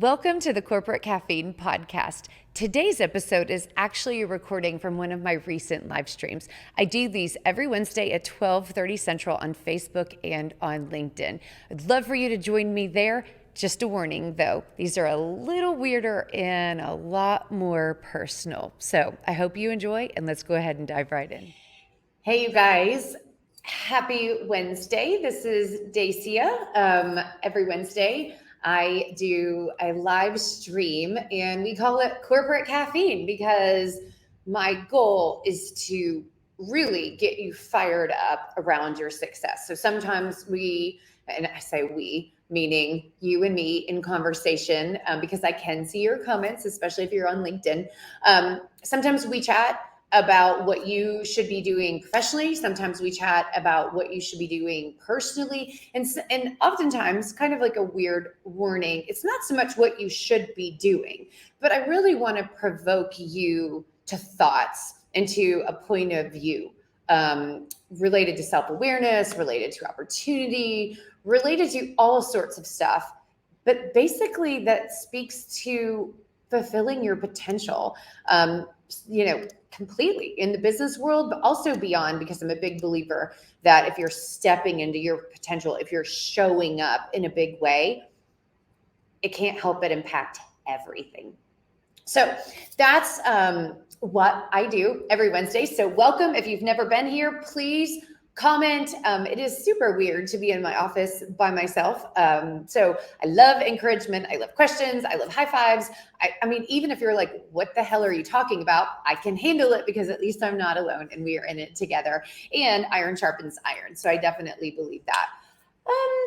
Welcome to the Corporate Caffeine podcast. Today's episode is actually a recording from one of my recent live streams. I do these every Wednesday at 12:30 Central on Facebook and on LinkedIn. I'd love for you to join me there. Just a warning though, these are a little weirder and a lot more personal. So I hope you enjoy, and let's go ahead and dive right in. Hey, you guys. Happy Wednesday. This is Dacia. Every Wednesday, I do a live stream and we call it Corporate Caffeine because my goal is to really get you fired up around your success. So sometimes and I say we, meaning you and me in conversation, because I can see your comments, especially if you're on LinkedIn. Sometimes we chat about what you should be doing professionally. Sometimes we chat about what you should be doing personally. And oftentimes, kind of like a weird warning, it's not so much what you should be doing, but I really want to provoke you to thoughts and to a point of view related to self-awareness, related to opportunity, related to all sorts of stuff. But basically that speaks to fulfilling your potential, completely in the business world, but also beyond, because I'm a big believer that if you're stepping into your potential, if you're showing up in a big way, it can't help but impact everything. So that's what I do every Wednesday. So welcome. If you've never been here, please comment. It is super weird to be in my office by myself. So I love encouragement. I love questions. I love high fives. I mean, even if you're like, what the hell are you talking about? I can handle it because at least I'm not alone and we are in it together, and iron sharpens iron. So I definitely believe that.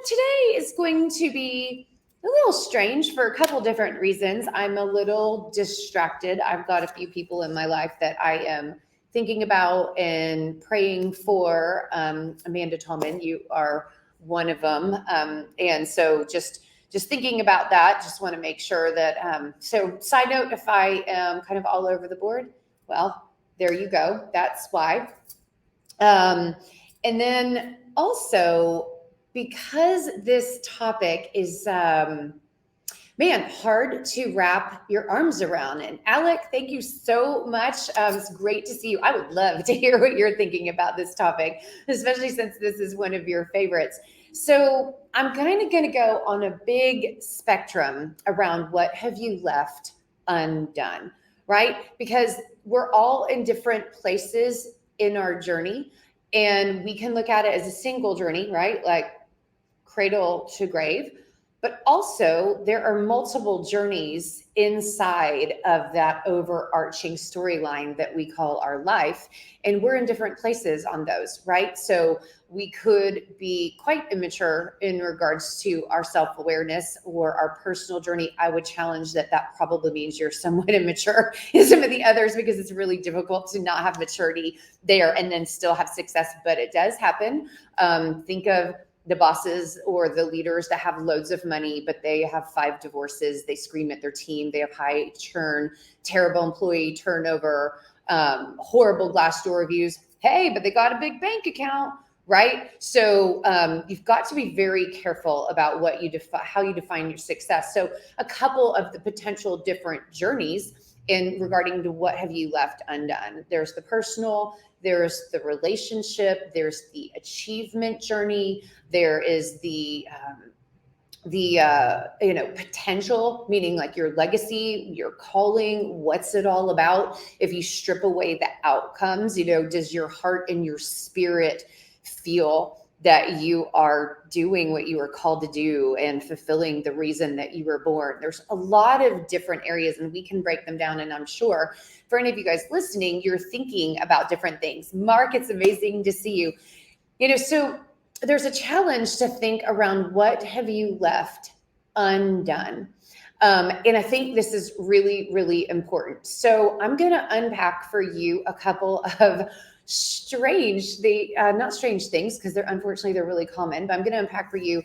Today is going to be a little strange for a couple different reasons. I'm a little distracted. I've got a few people in my life that I am thinking about and praying for. Amanda Tolman, you are one of them. And so just thinking about that, just want to make sure that, so side note, if I am kind of all over the board, well, there you go. That's why. And then also, because this topic is, hard to wrap your arms around. And Alec, thank you so much. It's great to see you. I would love to hear what you're thinking about this topic, especially since this is one of your favorites. So I'm kind of going to go on a big spectrum around what have you left undone, right? Because we're all in different places in our journey, and we can look at it as a single journey, right? Like cradle to grave. But also there are multiple journeys inside of that overarching storyline that we call our life. And we're in different places on those, right? So we could be quite immature in regards to our self-awareness or our personal journey. I would challenge that probably means you're somewhat immature in some of the others, because it's really difficult to not have maturity there and then still have success. But it does happen. Think of the bosses or the leaders that have loads of money, but they have 5 divorces. They scream at their team. They have high churn, terrible employee turnover, horrible Glassdoor reviews. Hey, but they got a big bank account, right? So you've got to be very careful about what you how you define your success. So a couple of the potential different journeys in regarding to what have you left undone. There's the personal, there's the relationship, there's the achievement journey, there is the potential, meaning like your legacy, your calling, what's it all about? If you strip away the outcomes, does your heart and your spirit feel that you are doing what you were called to do and fulfilling the reason that you were born? There's a lot of different areas, and we can break them down. And I'm sure for any of you guys listening, you're thinking about different things. Mark, it's amazing to see you. So there's a challenge to think around what have you left undone. And I think this is really, really important. So I'm going to unpack for you a couple of not strange things, because they're really common, but I'm going to unpack for you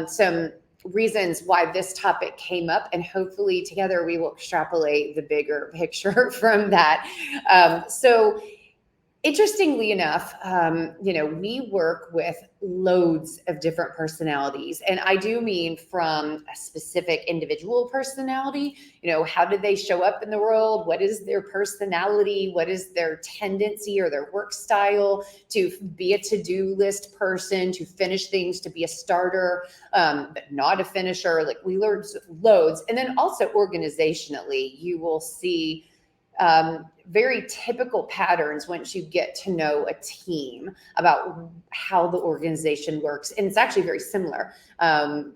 some reasons why this topic came up, and hopefully together we will extrapolate the bigger picture from that. So Interestingly enough, we work with loads of different personalities. And I do mean from a specific individual personality, how do they show up in the world? What is their personality? What is their tendency or their work style to be a to-do list person, to finish things, to be a starter, but not a finisher? Like we learn loads. And then also organizationally, you will see very typical patterns once you get to know a team about how the organization works. And it's actually very similar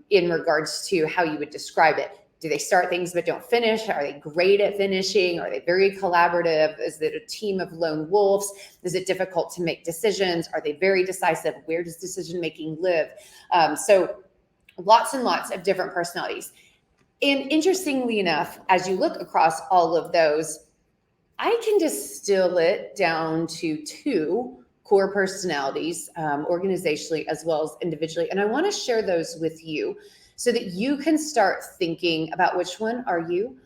in regards to how you would describe it. Do they start things but don't finish? Are they great at finishing? Are they very collaborative? Is it a team of lone wolves? Is it difficult to make decisions? Are they very decisive? Where does decision making live? So lots and lots of different personalities. And interestingly enough, as you look across all of those, I can distill it down to two core personalities, organizationally as well as individually. And I want to share those with you so that you can start thinking about which one are you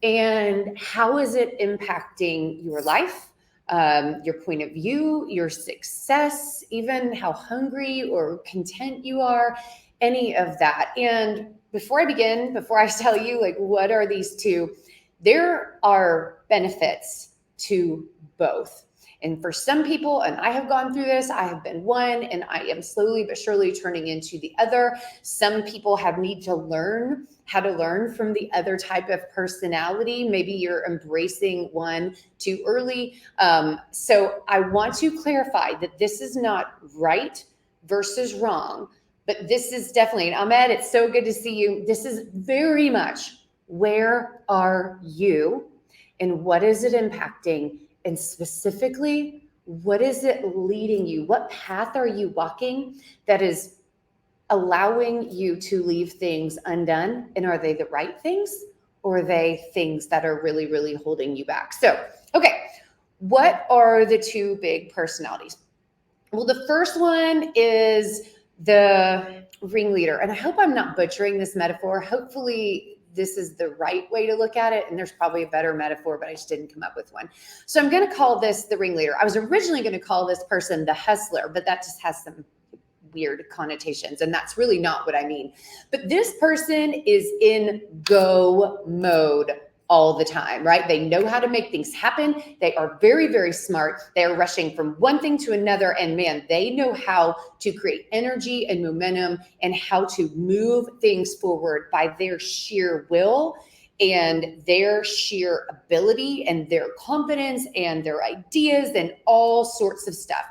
and how is it impacting your life, your point of view, your success, even how hungry or content you are, any of that. And before I begin, before I tell you like what are these two, there are benefits to both. And for some people, and I have gone through this, I have been one, and I am slowly but surely turning into the other. Some people have need to learn how to learn from the other type of personality. Maybe you're embracing one too early. So I want to clarify that this is not right versus wrong, but this is definitely, and Ahmed, it's so good to see you. This is very much, where are you and what is it impacting? And specifically, what is it leading you? What path are you walking that is allowing you to leave things undone? And are they the right things or are they things that are really, really holding you back? So, okay, what are the two big personalities? Well, the first one is the ringleader. And I hope I'm not butchering this metaphor. Hopefully this is the right way to look at it. And there's probably a better metaphor, but I just didn't come up with one. So I'm going to call this the ringleader. I was originally going to call this person the hustler, but that just has some weird connotations. And that's really not what I mean. But this person is in go mode all the time, right? They know how to make things happen. They are very, very smart. They are rushing from one thing to another. And man, they know how to create energy and momentum and how to move things forward by their sheer will and their sheer ability and their confidence and their ideas and all sorts of stuff.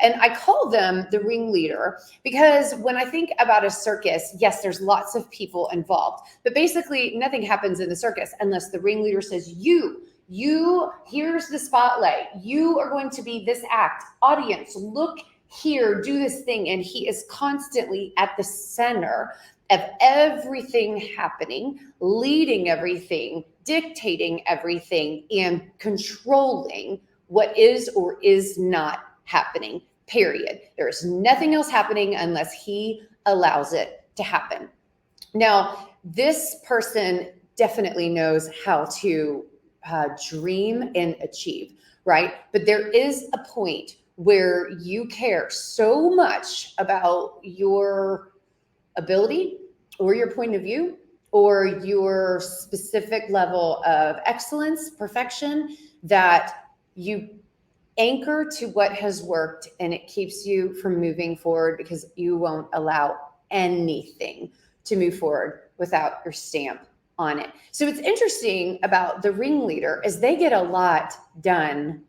And I call them the ringleader because when I think about a circus, yes, there's lots of people involved, but basically nothing happens in the circus unless the ringleader says, here's the spotlight. You are going to be this act. Audience, look here, do this thing. And he is constantly at the center of everything happening, leading everything, dictating everything, and controlling what is or is not happening, period. There is nothing else happening unless he allows it to happen. Now, this person definitely knows how to dream and achieve, right? But there is a point where you care so much about your ability or your point of view or your specific level of excellence, perfection, that you anchor to what has worked and it keeps you from moving forward because you won't allow anything to move forward without your stamp on it. So it's interesting about the ringleader is they get a lot done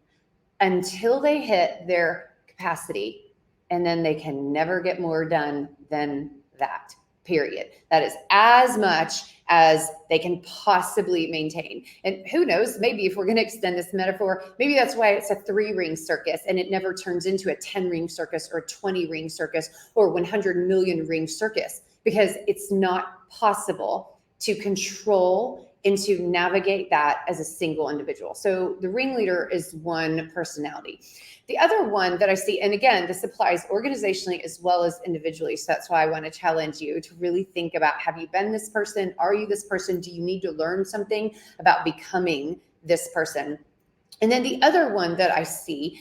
until they hit their capacity and then they can never get more done than that, period. That is as much as they can possibly maintain. And who knows, maybe if we're going to extend this metaphor, maybe that's why it's a 3-ring circus and it never turns into a 10-ring circus or a 20-ring circus or 100 million ring circus, because it's not possible to control and to navigate that as a single individual. So the ringleader is one personality. The other one that I see, and again, this applies organizationally as well as individually. So that's why I want to challenge you to really think about, have you been this person? Are you this person? Do you need to learn something about becoming this person? And then the other one that I see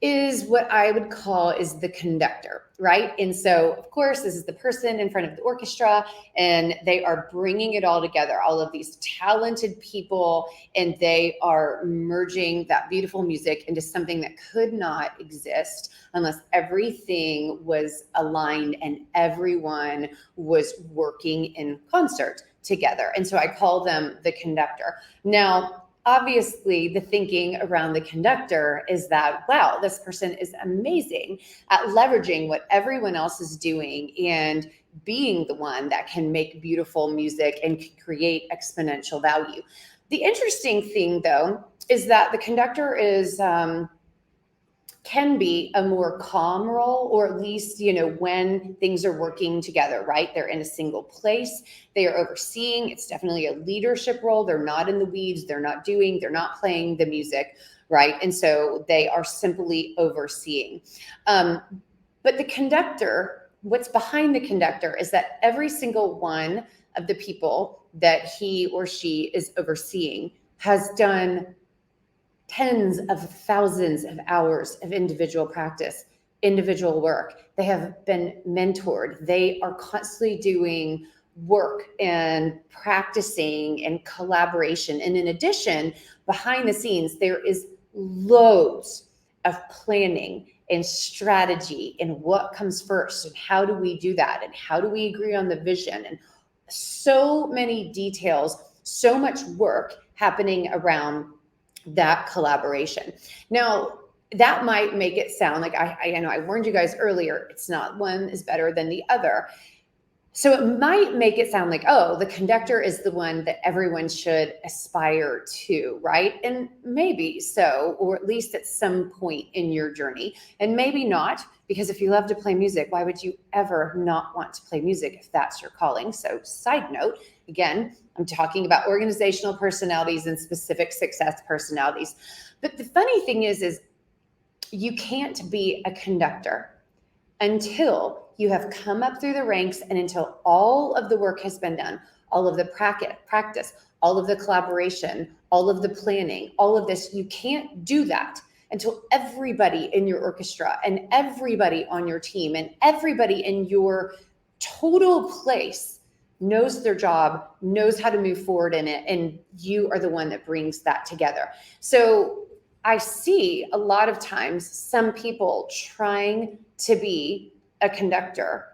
is what I would call is the conductor, right? And so, of course, this is the person in front of the orchestra, and they are bringing it all together, all of these talented people, and they are merging that beautiful music into something that could not exist unless everything was aligned and everyone was working in concert together. And so I call them the conductor. Now, obviously, the thinking around the conductor is that, wow, this person is amazing at leveraging what everyone else is doing and being the one that can make beautiful music and can create exponential value. The interesting thing, though, is that the conductor is can be a more calm role, or at least, when things are working together, right? They're in a single place. They are overseeing. It's definitely a leadership role. They're not in the weeds. They're not playing the music, right? And so they are simply overseeing. But the conductor, what's behind the conductor is that every single one of the people that he or she is overseeing has done tens of thousands of hours of individual practice, individual work. They have been mentored. They are constantly doing work and practicing and collaboration. And in addition, behind the scenes, there is loads of planning and strategy and what comes first and how do we do that and how do we agree on the vision, and so many details, so much work happening around that collaboration. Now, that might make it sound like I know I warned you guys earlier, it's not one is better than the other. So it might make it sound like, oh, the conductor is the one that everyone should aspire to, right? And maybe so, or at least at some point in your journey. And maybe not, because if you love to play music, why would you ever not want to play music if that's your calling? So side note, again, I'm talking about organizational personalities and specific success personalities. But the funny thing is you can't be a conductor until you have come up through the ranks and until all of the work has been done, all of the practice, all of the collaboration, all of the planning, all of this. You can't do that until everybody in your orchestra and everybody on your team and everybody in your total place knows their job, knows how to move forward in it, and you are the one that brings that together. So I see a lot of times some people trying to be a conductor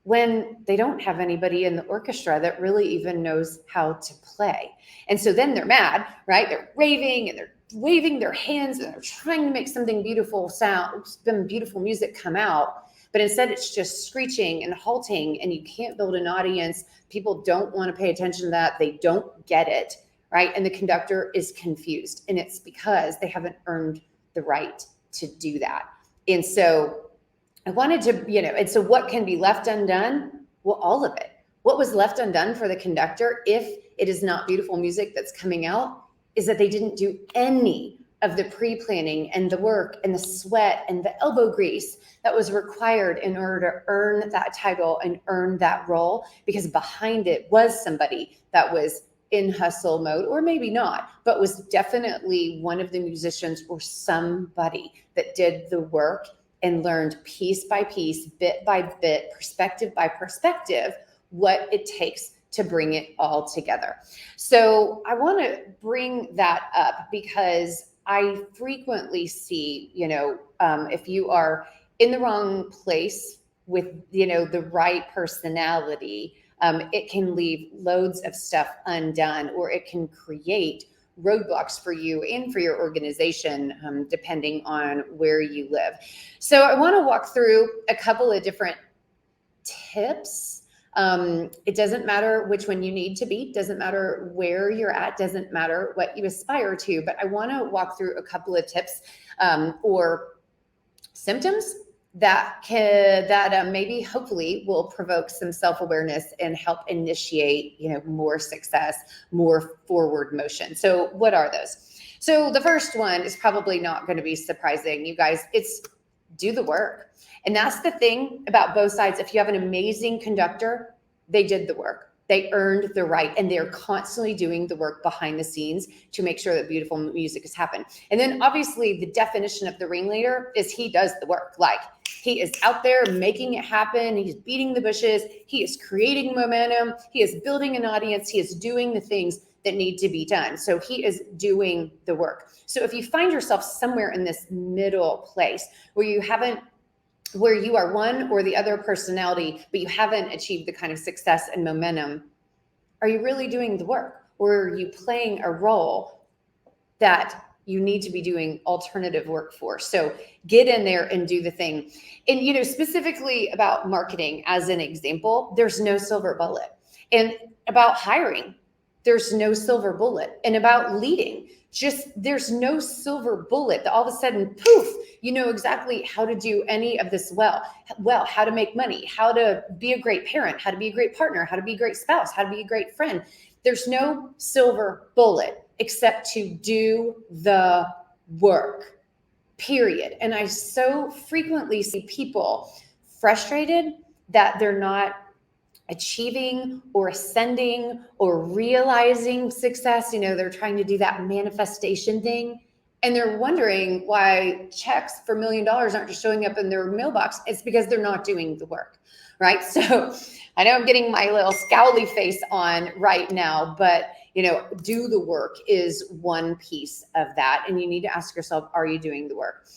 when they don't have anybody in the orchestra that really even knows how to play. And so then they're mad, right? They're raving and they're waving their hands and they're trying to make something beautiful sound, some beautiful music come out. But instead it's just screeching and halting, and you can't build an audience. People don't want to pay attention to that. They don't get it, right? And the conductor is confused, and it's because they haven't earned the right to do that. And so I wanted to, and so what can be left undone? Well, all of it. What was left undone for the conductor, if it is not beautiful music that's coming out, is that they didn't do any of the pre-planning and the work and the sweat and the elbow grease that was required in order to earn that title and earn that role, because behind it was somebody that was in hustle mode, or maybe not, but was definitely one of the musicians or somebody that did the work and learned piece by piece, bit by bit, perspective by perspective, what it takes to bring it all together. So I want to bring that up because I frequently see, if you are in the wrong place with, the right personality, it can leave loads of stuff undone, or it can create roadblocks for you and for your organization, depending on where you live. So I want to walk through a couple of different tips. It doesn't matter which one you need to be, doesn't matter where you're at, doesn't matter what you aspire to, but I want to walk through a couple of tips or symptoms that maybe hopefully will provoke some self-awareness and help initiate, more success, more forward motion. So what are those? So the first one is probably not going to be surprising, you guys. It's do the work. And that's the thing about both sides. If you have an amazing conductor, they did the work. They earned the right, and they're constantly doing the work behind the scenes to make sure that beautiful music has happened. And then obviously the definition of the ringleader is he does the work. Like, he is out there making it happen. He's beating the bushes. He is creating momentum. He is building an audience. He is doing the things that need to be done. So he is doing the work. So if you find yourself somewhere in this middle place where you are one or the other personality, but you haven't achieved the kind of success and momentum, are you really doing the work? Or are you playing a role that you need to be doing alternative work for? So get in there and do the thing. And, specifically about marketing as an example, there's no silver bullet. And about hiring, there's no silver bullet. And about leading, there's no silver bullet that all of a sudden, poof, you know exactly how to do any of this well, how to make money, how to be a great parent, how to be a great partner, how to be a great spouse, how to be a great friend. There's no silver bullet except to do the work, period. And I so frequently see people frustrated that they're not achieving or ascending or realizing success. They're trying to do that manifestation thing. And they're wondering why checks for $1 million aren't just showing up in their mailbox. It's because they're not doing the work, right? So I know I'm getting my little scowly face on right now, but do the work is one piece of that. And you need to ask yourself, are you doing the work?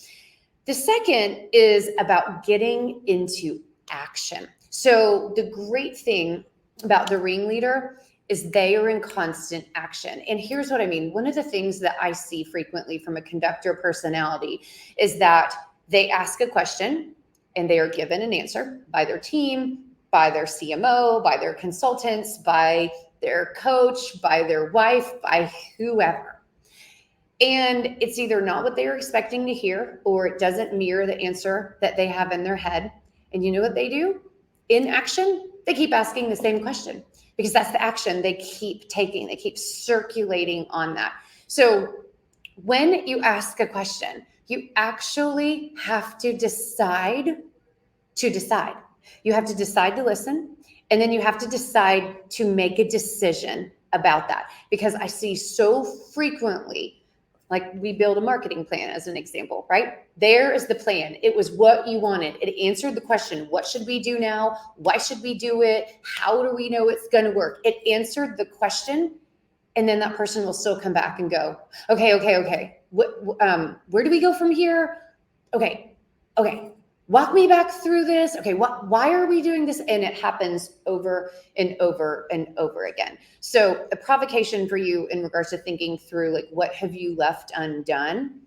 The second is about getting into action. So the great thing about the ringleader is they are in constant action. And here's what I mean. One of the things that I see frequently from a conductor personality is that they ask a question and they are given an answer by their team, by their CMO, by their consultants, by their coach, by their wife, by whoever. And it's either not what they are expecting to hear, or it doesn't mirror the answer that they have in their head. And you know what they do? In action, they keep asking the same question, because that's the action they keep taking. They keep circulating on that. So when you ask a question, you actually have to decide to decide. You have to decide to listen, and then you have to decide to make a decision about that. Because I see so frequently, like, we build a marketing plan as an example, right? There is the plan. It was what you wanted. It answered the question, what should we do now? Why should we do it? How do we know it's going to work? It answered the question, and then that person will still come back and go, okay. Where do we go from here? Okay. Walk me back through this. Okay, why are we doing this? And it happens over and over and over again. So a provocation for you in regards to thinking through, like, what have you left undone?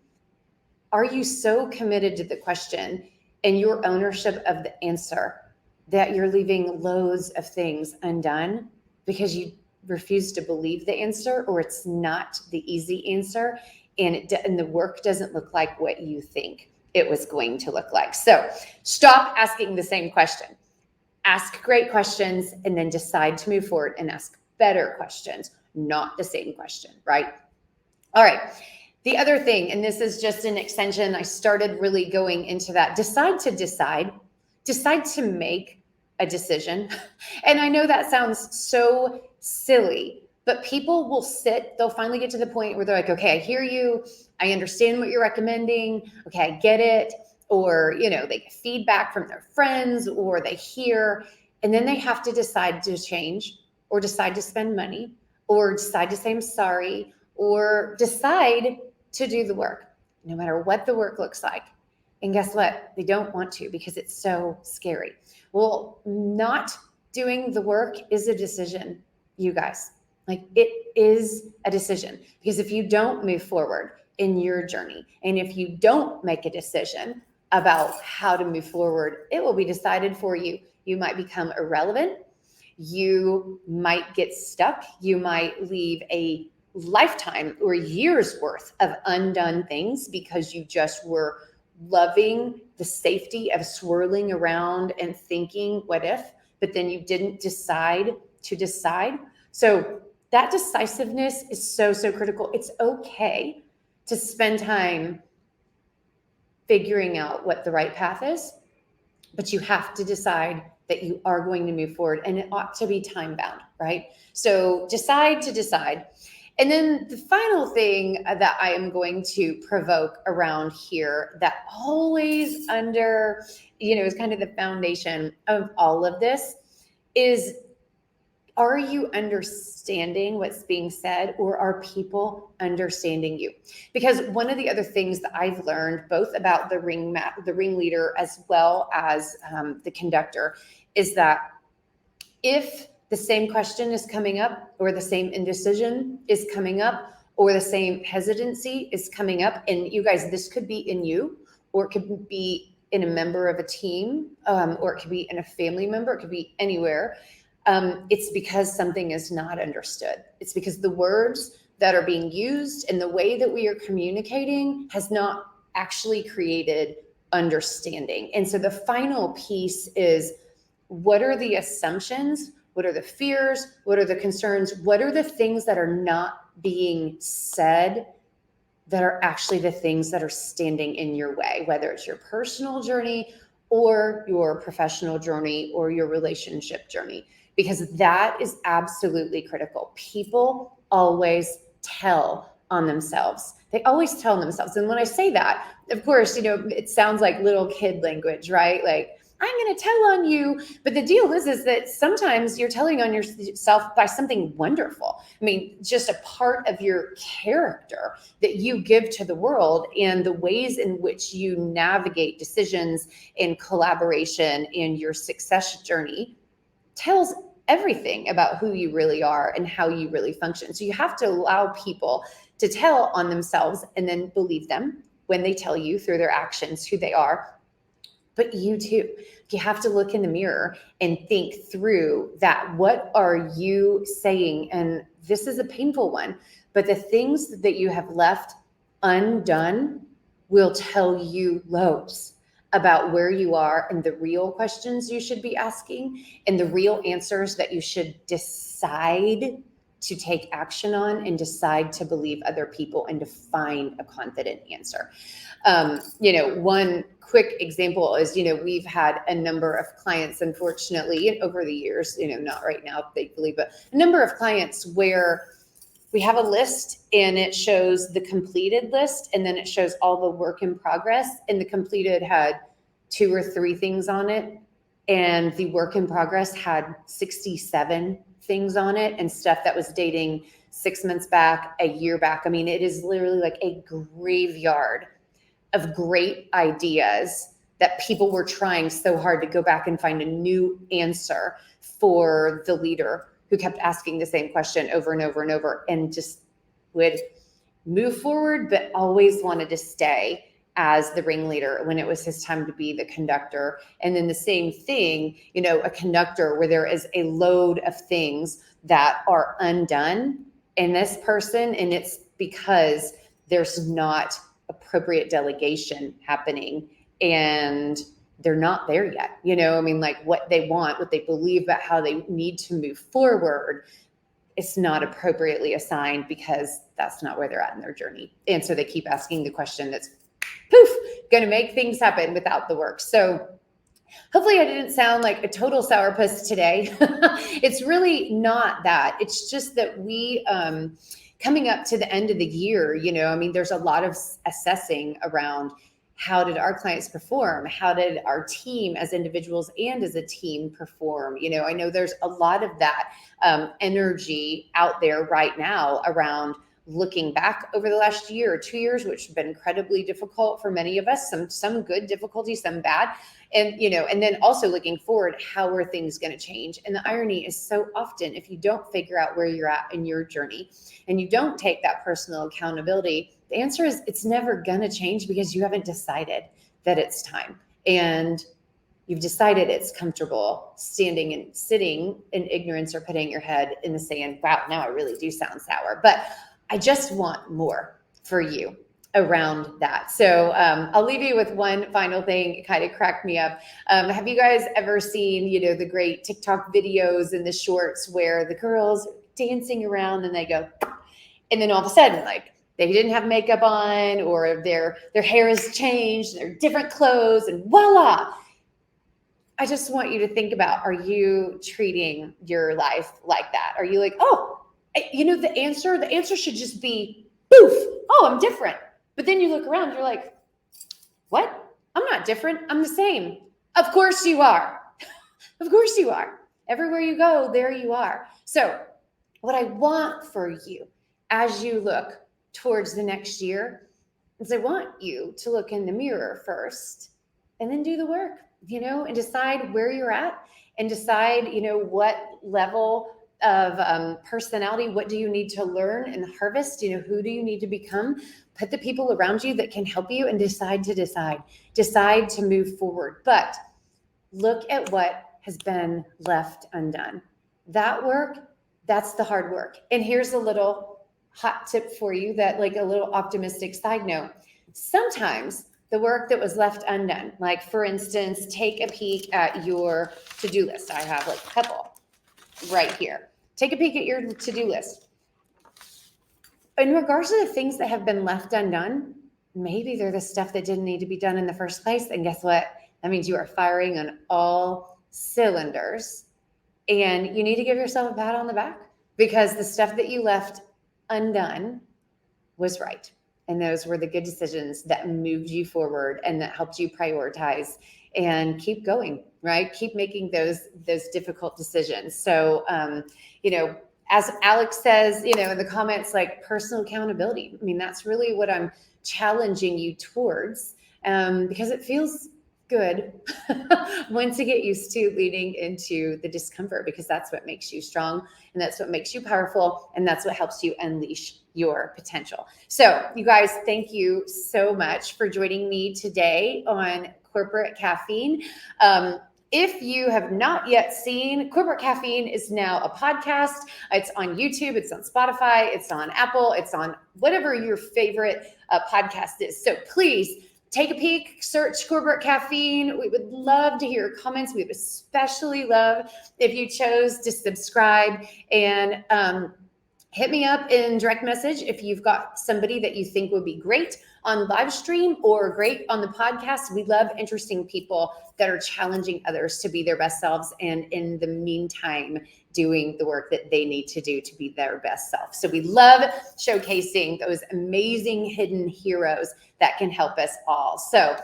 Are you so committed to the question and your ownership of the answer that you're leaving loads of things undone because you refuse to believe the answer, or it's not the easy answer, and the work doesn't look like what you think it was going to look like? So stop asking the same question. Ask great questions, and then decide to move forward and ask better questions, not the same question, right? All right. The other thing, and this is just an extension, I started really going into that. Decide to make a decision. And I know that sounds so silly, but people will they'll finally get to the point where they're like, okay, I hear you. I understand what you're recommending. Okay, I get it. Or, they get feedback from their friends, or they hear, and then they have to decide to change, or decide to spend money, or decide to say I'm sorry, or decide to do the work, no matter what the work looks like. And guess what? They don't want to, because it's so scary. Well, not doing the work is a decision, you guys. Like, it is a decision, because if you don't move forward in your journey, and if you don't make a decision about how to move forward, it will be decided for you. You might become irrelevant. You might get stuck. You might leave a lifetime or years worth of undone things because you just were loving the safety of swirling around and thinking, what if? But then you didn't decide to decide. So that decisiveness is so, so critical. It's okay to spend time figuring out what the right path is, but you have to decide that you are going to move forward, and it ought to be time bound, right? So decide to decide. And then the final thing that I am going to provoke around here that always is kind of the foundation of all of this is, are you understanding what's being said, or are people understanding you? Because one of the other things that I've learned both about the ringleader as well as the conductor is that if the same question is coming up, or the same indecision is coming up, or the same hesitancy is coming up, and you guys, this could be in you, or it could be in a member of a team, or it could be in a family member, it could be anywhere. It's because something is not understood. It's because the words that are being used and the way that we are communicating has not actually created understanding. And so the final piece is, what are the assumptions? What are the fears? What are the concerns? What are the things that are not being said that are actually the things that are standing in your way, whether it's your personal journey or your professional journey or your relationship journey? Because that is absolutely critical. People always tell on themselves. They always tell on themselves. And when I say that, of course, it sounds like little kid language, right? Like, I'm going to tell on you. But the deal is that sometimes you're telling on yourself by something wonderful. I mean, just a part of your character that you give to the world, and the ways in which you navigate decisions and collaboration in your success journey tells everything about who you really are and how you really function. So you have to allow people to tell on themselves and then believe them when they tell you through their actions who they are. But you too, you have to look in the mirror and think through that. What are you saying? And this is a painful one, but the things that you have left undone will tell you loads about where you are and the real questions you should be asking and the real answers that you should decide to take action on and decide to believe other people and to find a confident answer. One quick example is, we've had a number of clients, unfortunately, over the years, not right now, thankfully, but a number of clients where we have a list and it shows the completed list, and then it shows all the work in progress, and the completed had 2 or 3 things on it, and the work in progress had 67 things on it, and stuff that was dating 6 months back, a year back. I mean, it is literally like a graveyard of great ideas that people were trying so hard to go back and find a new answer for the leader who kept asking the same question over and over and over, and just would move forward, but always wanted to stay as the ringleader when it was his time to be the conductor. And then the same thing, a conductor where there is a load of things that are undone in this person, and it's because there's not appropriate delegation happening, and they're not there yet. Like what they want, what they believe about how they need to move forward, it's not appropriately assigned because that's not where they're at in their journey. And so they keep asking the question that's going to make things happen without the work. So hopefully I didn't sound like a total sourpuss today. It's really not that. It's just that we, coming up to the end of the year, there's a lot of assessing around how did our clients perform? How did our team as individuals and as a team perform? I know there's a lot of that energy out there right now around looking back over the last year or 2 years, which have been incredibly difficult for many of us, some good difficulty, some bad. And, and then also looking forward, how are things going to change? And the irony is so often, if you don't figure out where you're at in your journey and you don't take that personal accountability, the answer is it's never going to change because you haven't decided that it's time. And you've decided it's comfortable standing and sitting in ignorance or putting your head in the sand. Wow, now I really do sound sour. But I just want more for you around that. So I'll leave you with one final thing. It kind of cracked me up. Have you guys ever seen, the great TikTok videos and the shorts where the girls dancing around and they go, and then all of a sudden, like, they didn't have makeup on, or their hair has changed, they're different clothes, and voila. I just want you to think about, are you treating your life like that? Are you like, oh, the answer should just be poof. Oh, I'm different. But then you look around, you're like, what? I'm not different. I'm the same. Of course you are. Of course you are. Everywhere you go, there you are. So what I want for you as you look towards the next year is I want you to look in the mirror first and then do the work, and decide where you're at and decide, what level of personality, what do you need to learn and harvest, who do you need to become? Put the people around you that can help you and decide to move forward. But look at what has been left undone. That work, that's the hard work. And here's a little hot tip for you, that like a little optimistic side note. Sometimes the work that was left undone, like for instance, take a peek at your to-do list. I have like a couple right here. Take a peek at your to-do list. In regards to the things that have been left undone, maybe they're the stuff that didn't need to be done in the first place. And guess what? That means you are firing on all cylinders, and you need to give yourself a pat on the back, because the stuff that you left undone was right. And those were the good decisions that moved you forward and that helped you prioritize and keep going, right? Keep making those difficult decisions. So, as Alex says, in the comments, like personal accountability. I mean, that's really what I'm challenging you towards, because it feels good once you get used to leaning into the discomfort, because that's what makes you strong, and that's what makes you powerful, and that's what helps you unleash your potential. So you guys, thank you so much for joining me today on Corporate Caffeine. If you have not yet seen, Corporate Caffeine is now a podcast. It's on YouTube, it's on Spotify, it's on Apple, it's on whatever your favorite podcast is. So please take a peek, search Corporate Caffeine. We would love to hear your comments. We would especially love if you chose to subscribe, and hit me up in direct message if you've got somebody that you think would be great on live stream or great on the podcast. We love interesting people that are challenging others to be their best selves, and in the meantime, doing the work that they need to do to be their best self. So we love showcasing those amazing hidden heroes that can help us all. So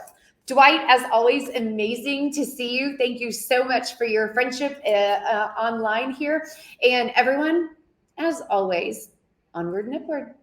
Dwight, as always, amazing to see you. Thank you so much for your friendship online here. And everyone, as always, onward and upward.